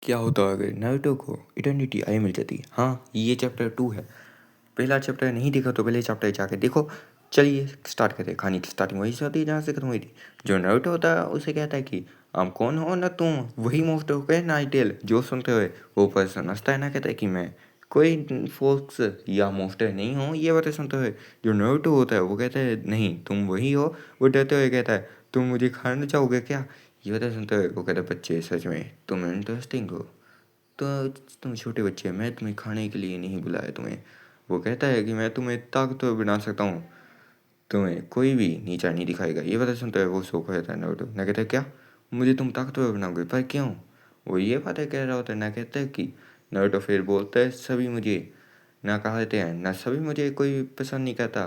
क्या होता अगर नारुतो को इटर्निटी आई मिल जाती। हाँ, ये चैप्टर 2 है। पहला चैप्टर नहीं देखा तो पहले चैप्टर जाके देखो। चलिए स्टार्ट करते हैं। कहानी की स्टार्टिंग वहीं से होती है जहाँ से खत्म हुई थी। जो नारुतो होता है उसे कहता है कि हम कौन हो ना तुम वही मोस्ट हो गए नाइटेल। जो सुनते हुए वो पर्सन हंसता है ना, कहता है कि मैं कोई फोक्स या मोस्टर नहीं हूँ। ये बातें सुनते हुए जो नारुतो होता है वो कहता है नहीं तुम वही हो। वो डरते हुए कहता है तुम मुझे खाना चाहोगे क्या। ये बातें सुनते हुए वो कहता है बच्चे सच में तुम इंटरेस्टिंग हो। तो तुम छोटे बच्चे, मैं तुम्हें खाने के लिए नहीं बुलाया तुम्हें। वो कहता है कि मैं तुम्हें ताकतवर बना सकता हूँ, तुम्हें कोई भी नीचा नहीं दिखाएगा। ये बातें सुनते हुए वो सो कहता है नारुतो। ना कहता है क्या मुझे तुम ताकतवर बनाओगे, पर क्यों। वो ये बातें कह रहा होता है। ना कहता है कि नारुतो फिर बोलता है सभी मुझे ना कहते हैं ना, सभी मुझे कोई पसंद नहीं करता।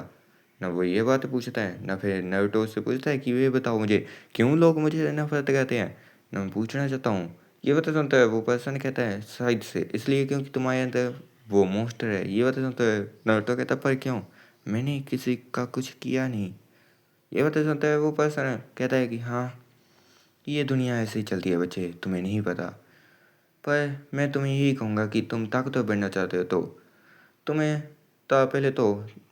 ना वो ये बात पूछता है ना फिर नारुतो से पूछता है कि ये बताओ मुझे क्यों लोग मुझे नफरत करते हैं। ना मैं पूछना चाहता हूँ। ये बातें सुनता है वो पर्सन कहता है शायद से इसलिए क्योंकि तुम्हारे अंदर वो मॉन्स्टर है। ये बातें सुनता है नारुतो कहता है पर क्यों, मैंने किसी का कुछ किया नहीं। ये बातें सुनता है वो पर्सन कहता है कि हाँ ये दुनिया ऐसे ही चलती है बच्चे, तुम्हें नहीं पता। पर मैं तुम्हें यही कहूँगा कि तुम ताकतवर बनना चाहते हो तो तुम्हें पहले तो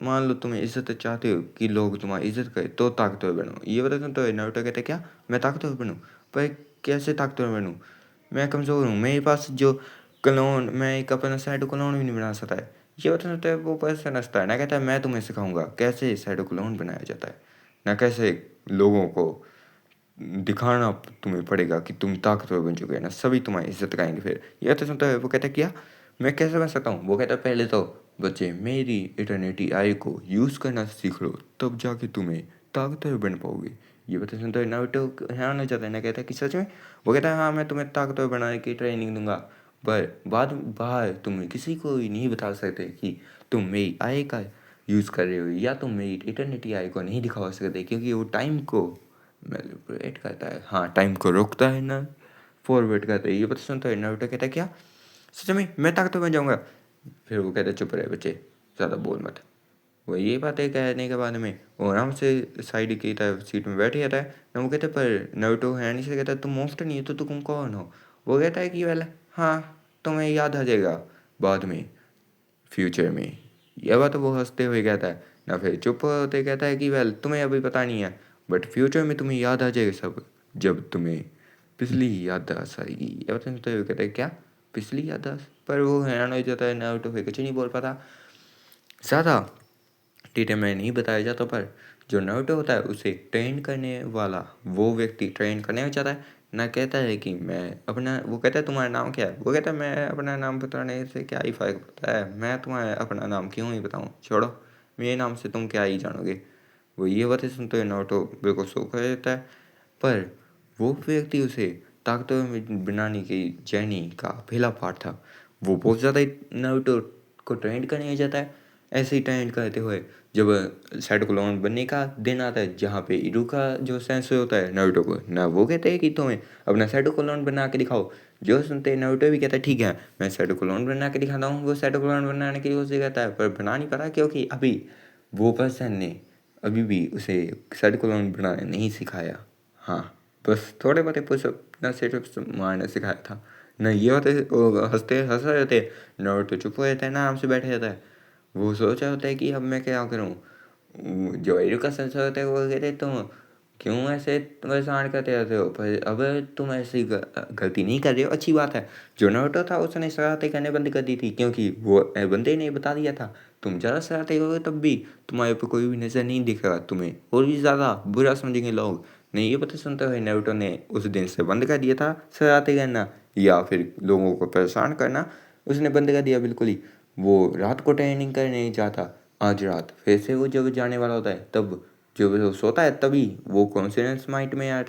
मान लो तुम्हें इज्जत चाहते हो कि लोग तुम्हारी इज्जत करें तो ताकतवर बनो। ये बातें सुनते हुए नारुतो कहता है क्या मैं ताकतवर बनूँ, पर कैसे ताकतवर बनूँ, मैं कमज़ोर हूँ, मेरे पास जो क्लोन, मैं एक अपना शैडो क्लोन भी नहीं बना सकता है। ये बातें सुनते हुए वो पर्सन हंसता है ना, कहता है मैं तुम्हें सिखाऊंगा कैसे शैडो क्लोन बनाया जाता है, ना कैसे लोगों को दिखाना तुम्हें पड़ेगा कि तुम ताकतवर बन चुके हैं, ना सभी तुम्हारी इज्जत करेंगे। फिर यह तो सुनता है वो कहता है क्या मैं कैसे बन सकता हूँ। वो कहता है पहले तो बच्चे मेरी इटर्निटी आई को यूज़ करना सीख लो, तब जाके तुम्हें ताकतवर बन पाओगे। ये बातें सुनते हुए नारुतो हैरान हो जाता है ना, कहता है कि सच में। वो कहता है हाँ मैं तुम्हें ताकतवर बनाने की ट्रेनिंग दूंगा, पर बाद बाहर तुम किसी को भी नहीं बता सकते कि तुम मेरी आई का यूज़ कर रहे हो, या तुम मेरी इटर्निटी आई को नहीं दिखा सकते क्योंकि वो टाइम को मैनिपुलेट करता है। हाँ टाइम को रोकता है ना फॉरवर्ड करता है। ये बात सुनता है नारुतो कहता है क्या सच में मैं ताकतवर बन जाऊंगा। फिर वो कहता है चुप रहे बच्चे, ज़्यादा बोल मत। वो ये बातें कहने के बाद में वो आराम से साइड की तरफ सीट में बैठ जाता है ना। वो कहते पर नारुतो हैरानी से कहता है तुम मुफ्त नहीं हो तो तुम कौन हो। वो कहता है कि वेल हाँ तुम्हें याद आ जाएगा बाद में, फ्यूचर में। यह बात वो हंसते हुए कहता है ना, फिर चुप होते कहता है कि वेल तुम्हें अभी पता नहीं है, बट फ्यूचर में तुम्हें याद आ जाएगा सब, जब तुम्हें पिछली याददाश्त आएगी। यह बात सुनते हुए कहता है क्या पिछली याददाश्त। पर वो हैरान हो जाता है नारुतो फिर कुछ नहीं बोल पाता। ज़्यादा डिटेल में नहीं बताया जाता, पर जो नारुतो होता है उसे ट्रेन करने वाला वो व्यक्ति ट्रेन करने में चाहता है ना। कहता है कि मैं अपना, वो कहता है तुम्हारा नाम क्या है। वो कहता है मैं अपना नाम बताने से क्या ही फ़र्क पड़ता है, मैं तुम्हारा अपना नाम क्यों ही बताऊँ, छोड़ो मेरे नाम से तुम क्या ही जानोगे। वो ये बातें सुनते हुए नारुतो बिल्कुल सो कर देता है। पर वो व्यक्ति उसे ताकतवर बनाने की जर्नी का पहला पार्ट था। वो बहुत ज़्यादा नारुतो को ट्रेंड करने जाता है। ऐसे ही ट्रेंड करते हुए जब शैडो क्लोन बनने का दिन आता है, जहाँ पे इरुका जो सेंसर होता है नारुतो को ना, वो कहते हैं कि तुम्हें अपना शैडो क्लोन बना के दिखाओ। जो सुनते हैं नारुतो भी कहता है ठीक है मैं शैडो क्लोन बना के दिखाता हूँ। वो शैडो क्लोन बनाने की कोशिश करता है पर बना नहीं पाता क्योंकि अभी वो पर्सन ने अभी भी उसे शैडो क्लोन बनाना नहीं सिखाया। हाँ बस थोड़े बहुत पुशअप ना सिर्फ मारना सिखाया था ना। ये होते हंसते हंस रहे होते नारुतो चुप हो जाता है ना, आराम से बैठे रहता है। वो सोच रहा होता है कि अब मैं क्या करूँ। जो इरुका सेंसर होता है वो कहते तुम क्यों ऐसे परेशान करते रहते हो, पर अब तुम ऐसी गलती नहीं कर रहे हो, अच्छी बात है। जो नारुतो था उसने शरारतें करने बंद कर दी थी क्योंकि वो बंदे ने बता दिया था तुम ज़्यादा शरारतें करोगे तब भी तुम्हारे ऊपर कोई भी नज़र नहीं दिखेगा, तुम्हें और भी ज़्यादा बुरा समझेंगे लोग। नहीं ये पता सुनते हुए नारुतो ने उस दिन से बंद कर दिया था शरारतें करना या फिर लोगों को परेशान करना। उसने बंद कर दिया बिल्कुल ही। वो रात को ट्रेनिंग करने नहीं जाता। आज रात फिर से वो जब जाने वाला होता है तब जब वो सोता है तभी वो कॉन्फिडेंस माइंड में आ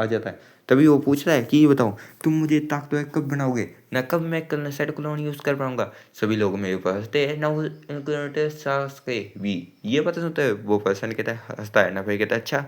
जाता है। तभी वो पूछ रहा है कि ये बताओ तुम मुझे ताकतवर कब बनाओगे, ना कब मैं कल सेट क्लोन यूज़ कर पाऊंगा। सभी लोग मेरे पास हंसते हैं ना, वो सास के भी। ये पता सुनता है वो पर्सन कहता है हंसता है ना, फिर कहता है अच्छा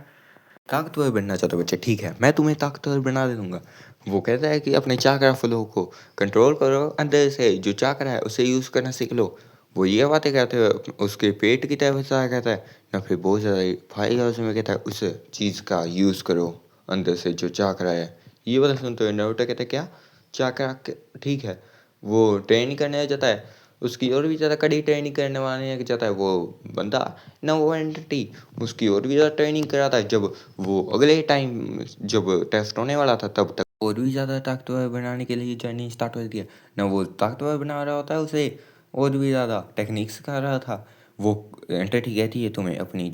ताकतवर बनना चाहते हो बच्चे, ठीक है मैं तुम्हें ताकतवर बना दे दूंगा। वो कहता है कि अपने चाकरा फ्लो को कंट्रोल करो, अंदर से जो चाकरा है उसे यूज़ करना सीख लो। वो ये बातें कहते हुए उसके पेट की तरफ इशारा कहता है ना, फिर बहुत ज़्यादा फाइल उसमें कहता है उस चीज़ का यूज़ करो अंदर से जो चाकरा है। ये बात सुनते हुए नारुतो कहता है क्या चाका ठीक है, वो ट्रेनिंग करने जाता है, उसकी और भी ज़्यादा कड़ी ट्रेनिंग करने वाले जाता है वो बंदा ना, वो एंटिटी उसकी और भी ज़्यादा ट्रेनिंग कराता है। जब वो अगले टाइम जब टेस्ट होने वाला था तब तक और भी ज़्यादा ताकतवर बनाने के लिए जर्नी स्टार्ट हो जाती है ना, वो ताकतवर बना रहा होता है उसे और भी ज़्यादा टेक्निक सिखा रहा था। वो एंटिटी कहती है तुम्हें अपनी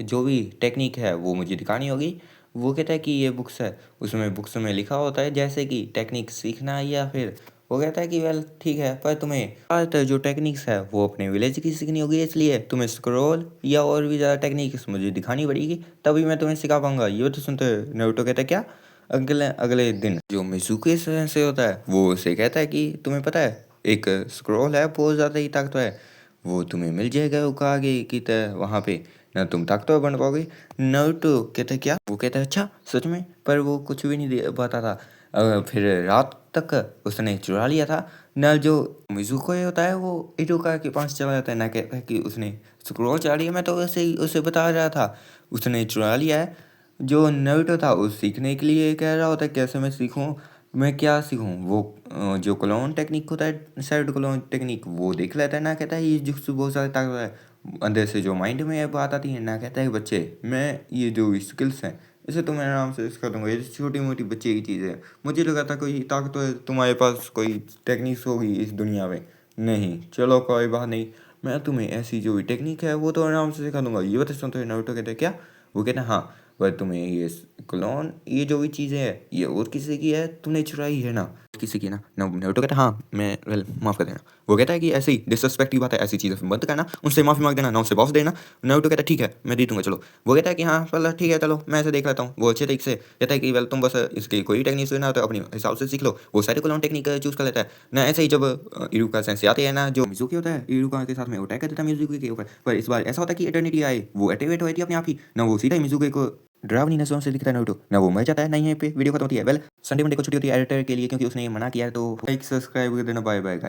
जो भी टेक्निक है वो मुझे दिखानी होगी। वो कहता है कि ये बुक्स है, उसमें बुक्स में लिखा होता है जैसे कि टेक्निक सीखना, या फिर वो कहता है कि वेल ठीक है, पर तुम्हें ज़्यादातर जो टेक्निक्स है वो अपने विलेज की सीखनी होगी, इसलिए तुम्हें स्क्रॉल या और भी ज़्यादा टेक्निक्स मुझे दिखानी पड़ेगी, तभी मैं तुम्हें सिखा पाऊंगा। ये तो सुनते नारुतो कहता है क्या। अगले अगले दिन जो मिज़ुकी से होता है वो उसे कहता है कि तुम्हें पता है एक स्क्रॉल है बहुत ज़्यादा ही ताकतवर है, वो तुम्हें मिल जाएगा उकागे की तरह वहाँ पे, ना तुम ताकतवर बन पाओगे। नारुतो कहता है क्या, वो कहता है अच्छा सच में, पर वो कुछ भी नहीं पाता था। फिर रात तक उसने चुरा लिया था ना, जो मिज़ुको होता है वो इटोका के पास चला जाता है ना, कहता है कि उसने स्क्रॉल चुरा लिया, मैं तो वैसे ही उसे बता रहा था उसने चुरा लिया है। जो नारुतो था वो सीखने के लिए कह रहा होता है कैसे मैं सीखूं, मैं क्या सीखूं, वो जो क्लोन टेक्निक होता है साइड क्लोन टेक्निक वो देख लेता है ना, कहता है ये जुत्सु बहुत ज़्यादा ताकत है, अंदर से जो माइंड में बात आती है ना, कहता है बच्चे मैं ये जो स्किल्स हैं इसे तो मैं आराम से सिखा दूंगा, ये छोटी मोटी बच्चे की चीज़ है। मुझे लगा था कोई ताकत है तुम्हारे पास कोई टेक्निक्स होगी इस दुनिया में, नहीं चलो कोई बात नहीं, मैं तुम्हें ऐसी जो भी टेक्निक है वो तो आराम से सिखा दूंगा। ये बता सुनते नारुतो कहते हैं क्या, वो कहते हैं हाँ, पर तुम्हें ये क्लोन ये जो भी चीज़ें है ये और किसी की है, तूने चुराई है ना किसी की ना। नारुतो कहता है हाँ मैं वेल माफ़ कर देना। वो कहता है कि ऐसी डिसरिस्पेक्ट की बात है, ऐसी चीज़ें मत करना, उनसे माफ़ी मांग देना ना, उनसे वापस देना। नारुतो कहता है ठीक है मैं दे दूंगा चलो। वो कहता है कि हाँ चलो ठीक है चलो मैं ऐसे देख लेता हूँ। वो अच्छे तरीके से कहता है कि वेल तुम बस इसकी कोई टेक्निक सीखना तो अपने हिसाब से सीख लो। वो सारे क्लोन टेक्निक चूज कर लेता है ना। ऐसे ही जब इरुका सेंसे आते हैं ना, जो मिज़ुकी होता है इरुका के साथ में अटैक कर देता है मिज़ुकी के ऊपर, पर इस बार ऐसा होता है कि इटर्निटी आए वो एक्टिवेट हो जाती है अपने आप ही ना, वो सीधा ही मिज़ुकी को डरावनी नज़रों से दिखता है नारुतो ना, वो मर जाता है ना, यहीं पे वीडियो खत्म होती है। वेल संडे मंडे को छुट्टी होती है एडिटर के लिए क्योंकि उसने ये मना किया है, तो लाइक सब्सक्राइब कर देना। Bye bye guys.